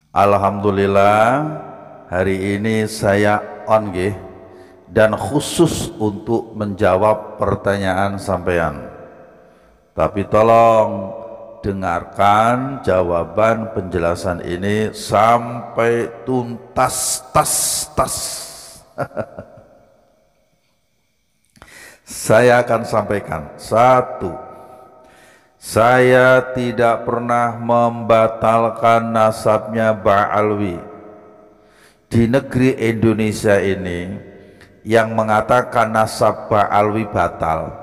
Alhamdulillah, hari ini saya on nggih dan khusus untuk menjawab pertanyaan sampean. Tapi tolong dengarkan jawaban penjelasan ini sampai tuntas tas. Saya akan sampaikan. Satu, saya tidak pernah membatalkan nasabnya Ba'alwi. Di negeri Indonesia ini yang mengatakan nasab Ba'alwi batal,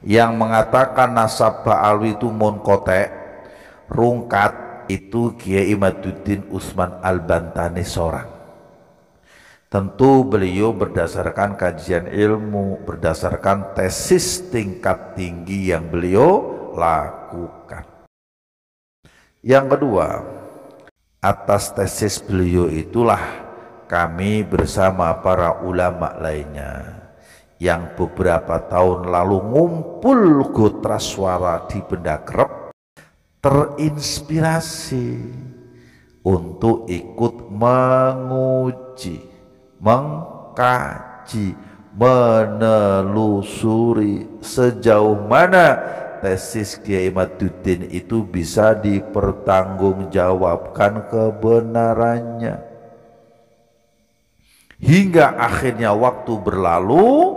yang mengatakan nasab Ba'alwi itu munqati', rungkat, itu Kiai Imaduddin Utsman Al-Bantani seorang. Tentu beliau berdasarkan kajian ilmu, berdasarkan tesis tingkat tinggi yang beliau lakukan. Yang kedua, atas tesis beliau itulah kami bersama para ulama lainnya yang beberapa tahun lalu ngumpul gotra suara di Benda Krep terinspirasi untuk ikut menguji, mengkaji, menelusuri sejauh mana tesis Kiai Imaduddin itu bisa dipertanggungjawabkan kebenarannya. Hingga akhirnya waktu berlalu,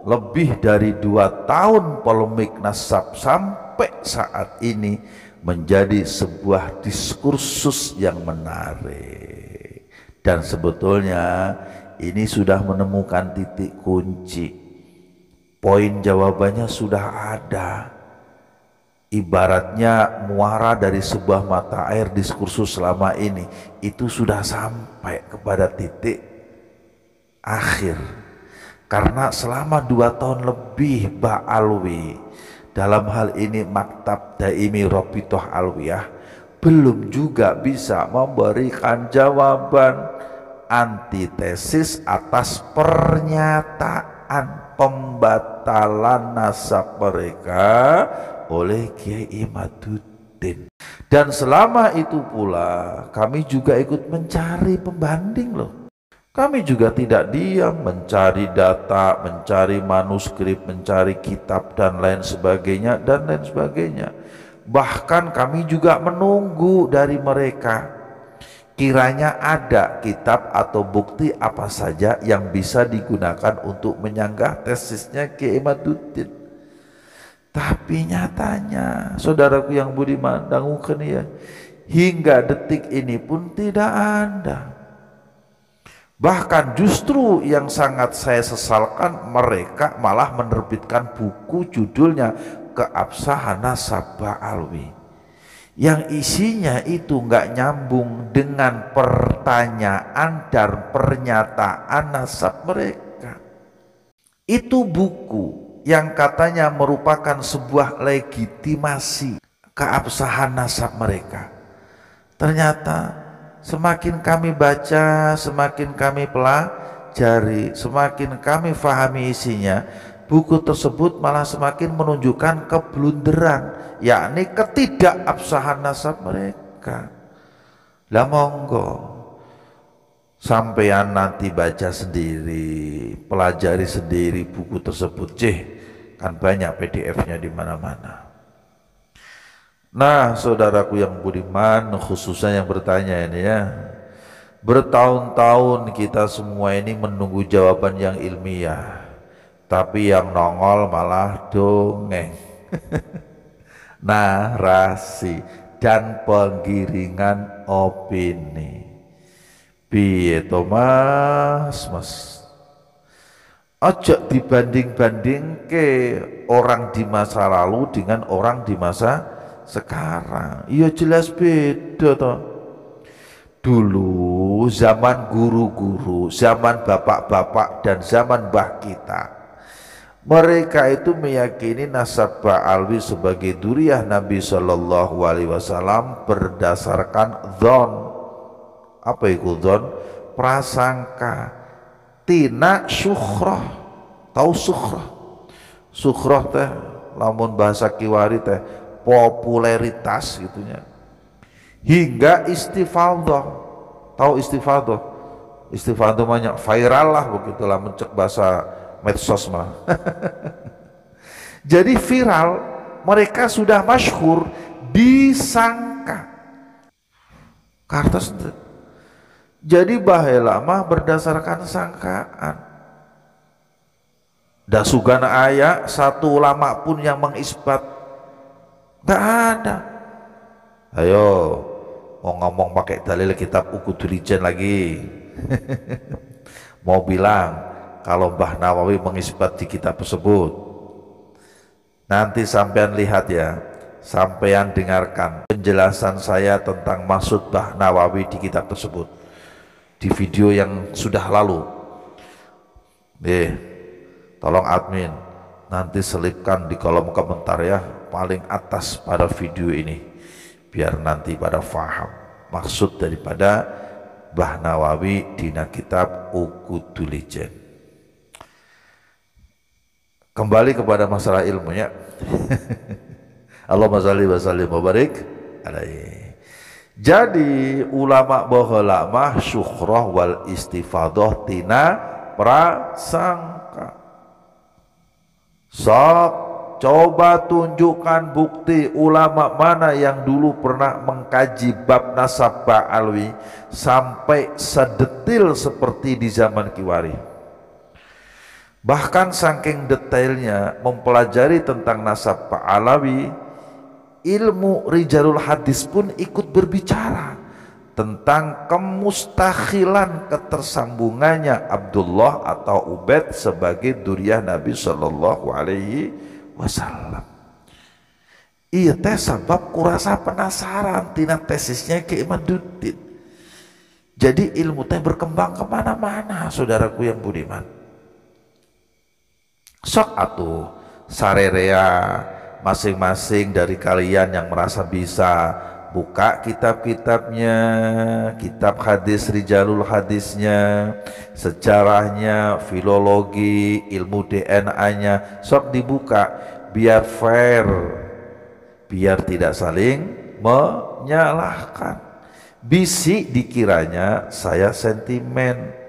lebih dari 2 tahun polemik nasab sampai saat ini menjadi sebuah diskursus yang menarik. Dan sebetulnya ini sudah menemukan titik kunci. Poin jawabannya sudah ada. Ibaratnya muara dari sebuah mata air diskursus selama ini itu sudah sampai kepada titik akhir. Karena selama 2 tahun lebih Ba'alwi, dalam hal ini Maktab Daimi Rabithah Alwiyah, belum juga bisa memberikan jawaban antitesis atas pernyataan pembatalan nasab mereka oleh Kiai Imaduddin. Dan selama itu pula kami juga ikut mencari pembanding loh. Kami juga tidak diam mencari data, mencari manuskrip, mencari kitab dan lain sebagainya dan lain sebagainya. Bahkan kami juga menunggu dari mereka kiranya ada kitab atau bukti apa saja yang bisa digunakan untuk menyanggah tesisnya Kiai Imaduddin. Tapi nyatanya, saudaraku yang budiman, dangukeun ya, hingga detik ini pun tidak ada. Bahkan justru yang sangat saya sesalkan, mereka malah menerbitkan buku judulnya Keabsahan Nasab Ba'alwi, yang isinya itu nggak nyambung dengan pertanyaan dan pernyataan nasab mereka. Itu buku yang katanya merupakan sebuah legitimasi keabsahan nasab mereka. Ternyata semakin kami baca, semakin kami pelajari, semakin kami fahami isinya, buku tersebut malah semakin menunjukkan keblunderan, yakni ketidakabsahan nasab mereka. Lah monggo sampean nanti baca sendiri, pelajari sendiri buku tersebut. Kan banyak PDF-nya di mana-mana. Nah, saudaraku yang budiman, khususnya yang bertanya ini ya, bertahun-tahun kita semua ini menunggu jawaban yang ilmiah, tapi yang nongol malah dongeng, narasi, dan penggiringan opini. Piye to mas? Ojo dibanding-banding ke orang di masa lalu dengan orang di masa sekarang. Iya jelas beda toh. Dulu zaman guru-guru, zaman bapak-bapak dan zaman mbah kita, mereka itu meyakini nasab Ba'alwi sebagai duriyah Nabi Shallallahu Alaihi Wasallam berdasarkan dzon. Apa itu dzon? Prasangka. Tina sukhroh. Tahu sukhroh? Sukhroh teh lamun bahasa Kiwari teh popularitas gitunya. hingga istifadah. Tahu istifadah? Istifadah banyak viral lah begitulah, mencek bahasa medsos mah. Jadi viral, mereka sudah masyhur, disangka kartos. Jadi baheula mah berdasarkan sangkaan. Da sugana aya satu ulama pun yang mengisbat, nggak ada. Ayo mau ngomong pakai dalil kitab Uqudul Ijen lagi. Mau bilang kalau Mbah Nawawi mengisbat di kitab tersebut. Nanti sampean lihat ya, sampean dengarkan penjelasan saya tentang maksud Mbah Nawawi di kitab tersebut di video yang sudah lalu. Tolong admin nanti selipkan di kolom komentar ya, paling atas pada video ini, biar nanti pada faham maksud daripada Mbah Nawawi di kitab Uqudul Ijen. Kembali kepada masalah ilmunya. Allahumma shalli wa sallim wa barik alaihi. Jadi ulama baheula mah syukhrah wal istifadah tina prasangka. Sok coba tunjukkan bukti ulama mana yang dulu pernah mengkaji bab nasab ba'alwi sampai sedetil seperti di zaman Kiwari. Bahkan saking detailnya mempelajari tentang nasab Ba'alawi, ilmu rijalul hadis pun ikut berbicara tentang kemustakhilan ketersambungannya Abdullah atau Ubaid sebagai duriyah Nabi Shallallahu Alaihi Wasallam. Iya teh sebab kurasa penasaran tina tesisnya Ki Imaduddin. Jadi ilmu teh berkembang kemana-mana, saudaraku yang budiman. Sok atuh sarerea masing-masing dari kalian yang merasa bisa buka kitab-kitabnya, kitab hadis, rijalul hadisnya, sejarahnya, filologi, ilmu DNA-nya, sok dibuka biar fair, biar tidak saling menyalahkan. Bisi dikiranya saya sentimen,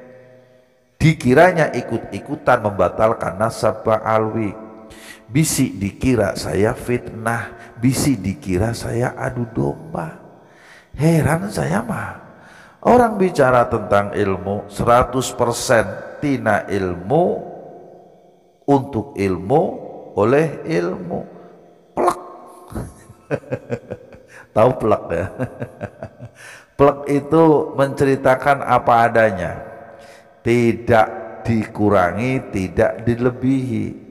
dikiranya ikut-ikutan membatalkan nasab Ba'alwi, bisi dikira saya fitnah, bisi dikira saya adu domba. Heran saya mah, orang bicara tentang ilmu 100% tina ilmu, untuk ilmu, oleh ilmu. Plek. Tahu plek ya? Plek itu menceritakan apa adanya, tidak dikurangi, tidak dilebihi.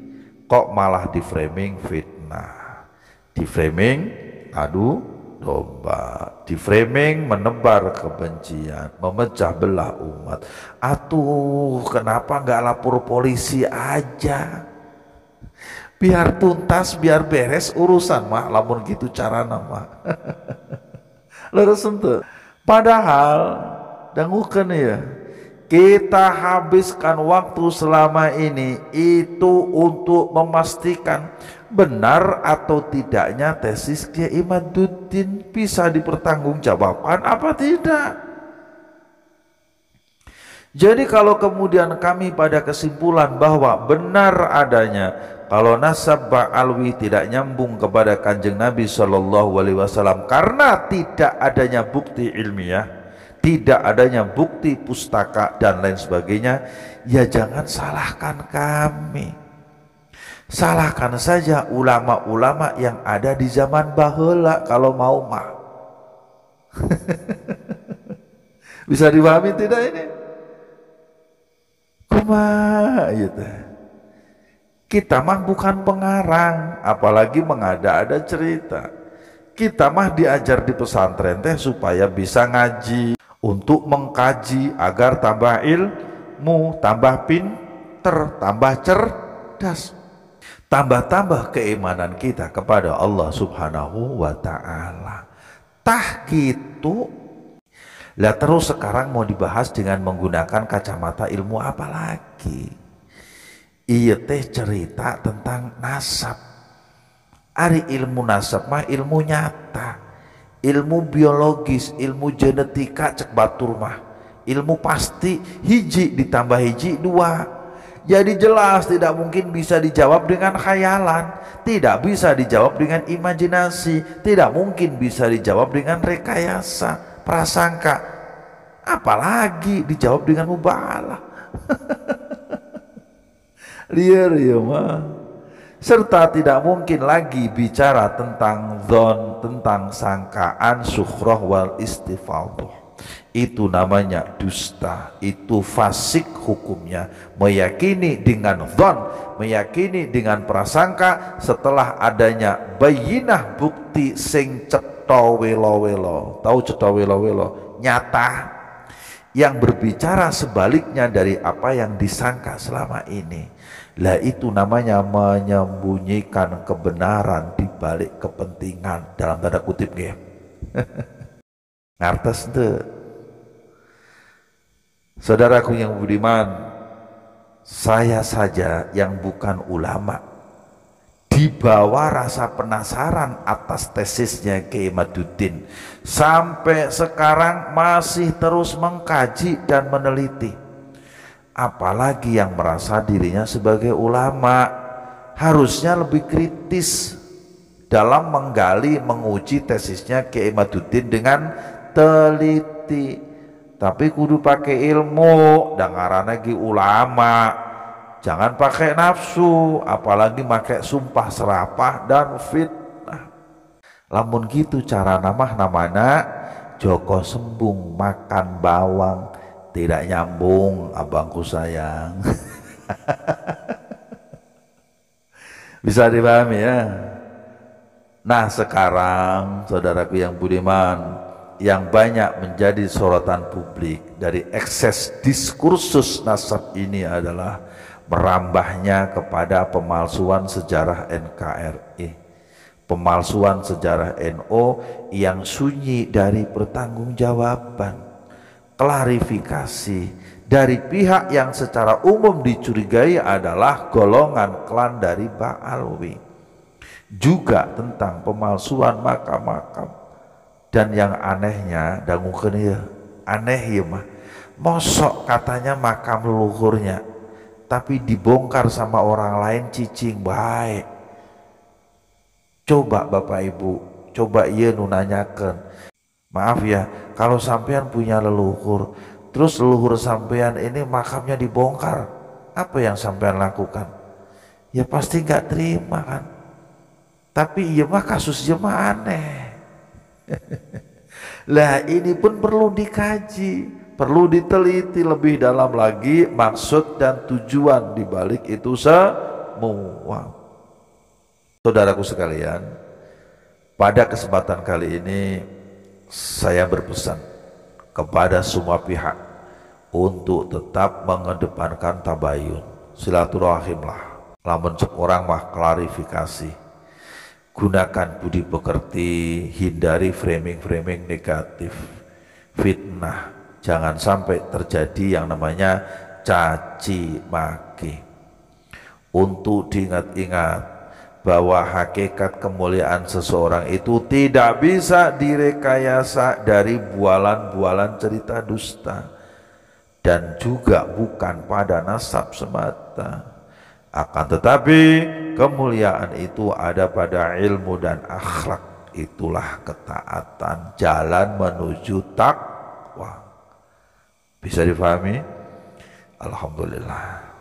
Kok malah di framing fitnah, di framing adu domba, di framing menebar kebencian, memecah belah umat. Atuh kenapa nggak lapor polisi aja, biar tuntas, biar beres urusan mah, lamun gitu cara nama. Lalu sentuh. Padahal dangukeun ya, kita habiskan waktu selama ini itu untuk memastikan benar atau tidaknya tesis Kiai Imaduddin bisa dipertanggungjawabkan apa tidak. Jadi kalau kemudian kami pada kesimpulan bahwa benar adanya kalau nasab Ba'alwi tidak nyambung kepada Kanjeng Nabi Shallallahu Alaihi Wasallam karena tidak adanya bukti ilmiah, tidak adanya bukti pustaka dan lain sebagainya, ya jangan salahkan kami, salahkan saja ulama-ulama yang ada di zaman baheula kalau mau mah. Bisa dipahami tidak ini? Kumaha gitu. Kita mah bukan pengarang, apalagi mengada-ada cerita. Kita mah diajar di pesantren teh supaya bisa ngaji, untuk mengkaji agar tambah ilmu, tambah pinter, tambah cerdas, tambah-tambah keimanan kita kepada Allah Subhanahu wa Ta'ala. Tah gitu. Lah terus sekarang mau dibahas dengan menggunakan kacamata ilmu apa lagi? Iya teh cerita tentang nasab. Ari ilmu nasab mah ilmu nyata, ilmu biologis, ilmu genetika cek batur mah ilmu pasti hiji ditambah hiji dua. Jadi jelas tidak mungkin bisa dijawab dengan khayalan, tidak bisa dijawab dengan imajinasi, tidak mungkin bisa dijawab dengan rekayasa, prasangka, apalagi dijawab dengan mubahalah. Liar ya mah. Serta tidak mungkin lagi bicara tentang dzon, tentang sangkaan, syukroh wal istifadhah. Itu namanya dusta, itu fasik hukumnya. Meyakini dengan dzon, meyakini dengan prasangka setelah adanya bayinah bukti sing cetha welo-welo. Tahu cetha welo-welo? Nyata yang berbicara sebaliknya dari apa yang disangka selama ini. Lah itu namanya menyembunyikan kebenaran di balik kepentingan dalam tanda kutip nggih. Ngartes teu? Saudaraku yang budiman, saya saja yang bukan ulama dibawa rasa penasaran atas tesisnya Kiai Imaduddin, sampai sekarang masih terus mengkaji dan meneliti. Apalagi yang merasa dirinya sebagai ulama, harusnya lebih kritis dalam menggali, menguji tesisnya Kiai Imaduddin dengan teliti. Tapi kudu pakai ilmu, dangarana ge ulama. Jangan pakai nafsu, apalagi pakai sumpah serapah dan fitnah. Lamun gitu cara namana Joko Sembung makan bawang. Tidak nyambung abangku sayang. Bisa dipahami ya. Nah sekarang saudaraku yang budiman, yang banyak menjadi sorotan publik dari ekses diskursus nasab ini adalah merambahnya kepada pemalsuan sejarah NKRI, pemalsuan sejarah NU yang sunyi dari pertanggungjawaban, klarifikasi dari pihak yang secara umum dicurigai adalah golongan klan dari Ba'alwi, juga tentang pemalsuan makam-makam. Dan yang anehnya dangukeun ya, aneh ya mah, mosok katanya makam leluhurnya tapi dibongkar sama orang lain cicing baik. Coba Bapak Ibu, coba ieu nu nanyakeun. Maaf ya, kalau sampean punya leluhur, terus leluhur sampean ini makamnya dibongkar, apa yang sampean lakukan? Ya pasti nggak terima kan. Tapi iya mah kasusnya mah aneh. Lah ini pun perlu dikaji, perlu diteliti lebih dalam lagi maksud dan tujuan dibalik itu semua. Saudaraku sekalian, pada kesempatan kali ini saya berpesan kepada semua pihak untuk tetap mengedepankan tabayun, silaturahimlah. Lamun cek orang mah klarifikasi, gunakan budi pekerti, hindari framing-framing negatif, fitnah. Jangan sampai terjadi yang namanya caci maki. Untuk diingat-ingat bahwa hakikat kemuliaan seseorang itu tidak bisa direkayasa dari bualan-bualan cerita dusta, dan juga bukan pada nasab semata. Akan tetapi kemuliaan itu ada pada ilmu dan akhlak. Itulah ketaatan, jalan menuju takwa. Bisa difahami? Alhamdulillah.